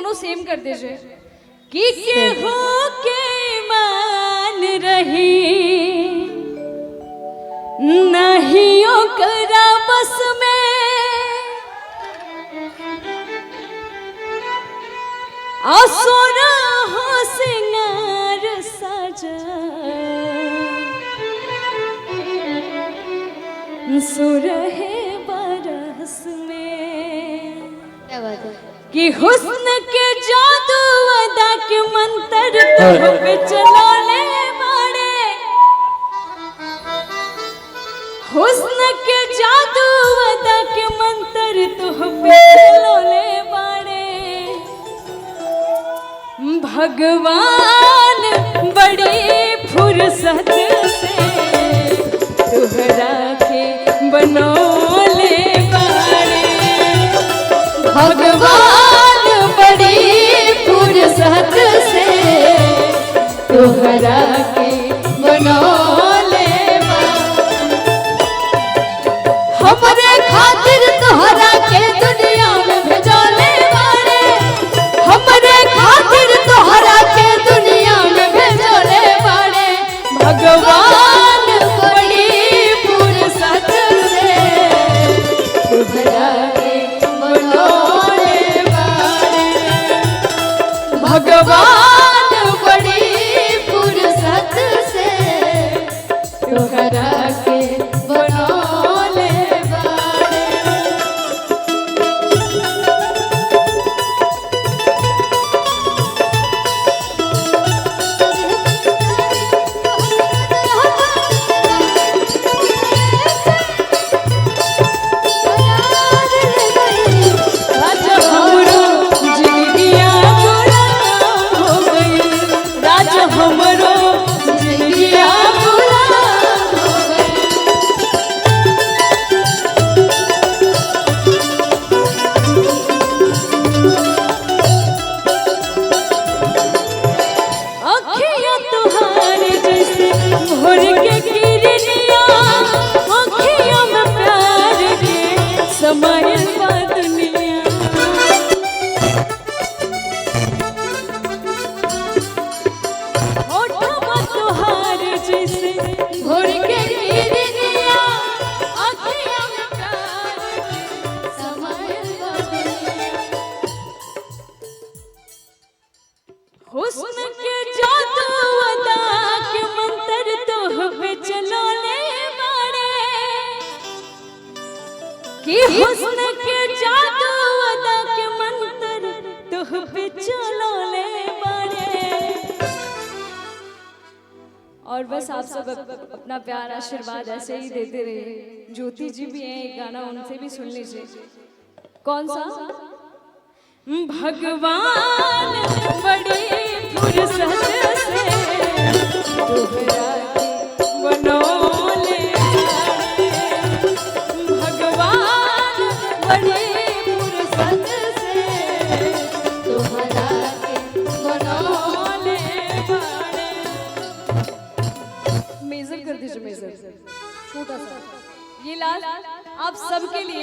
दोनों सेम कर दीजिए कि हो के मान रही नहीं ओकरा बस में असुरा हो सिंगार सजा सुरहे बरस में कि हुस्न के जादू अदा के मंत्र तुम पे चलाने वाले हुस्न के जादू अदा के मंत्र तुम पे चलाने वाले भगवान बड़ी फुर्सत से तुहरा के बनौले बाड़े भगवान बड़ी फुर्सत से तुहरा के बनौले हमरे खातिर तुहरा के दुनिया में भेजौले बाड़े हमरे खातिर तुहरा के दुनिया में भेजौले बाड़े भगवान बड़ी फुर्सत से तुहरा के बनौले बाड़े भगवान बड़ी फुर्सत से तुहरा के बनौले बाड़े हुस्न के जादू अदा के मंत्र तुह पे चलाने वाले कि हुस्न के जादू अदा के मंत्र तुह पे चलाने वाले और बस आप सब अपना प्यार आशीर्वाद ऐसे ही देते रहिए। ज्योति जी भी हैं, एक गाना उनसे भी सुन लीजिए। कौन सा? भगवान बड़ी फुर्सत से तुहरा के बनौले भगवान बड़ी फुर्सत से तुहरा के बनौले मेजर कर दीजिए, मेजर छोटा सा। ये लाल आप सबके लिए।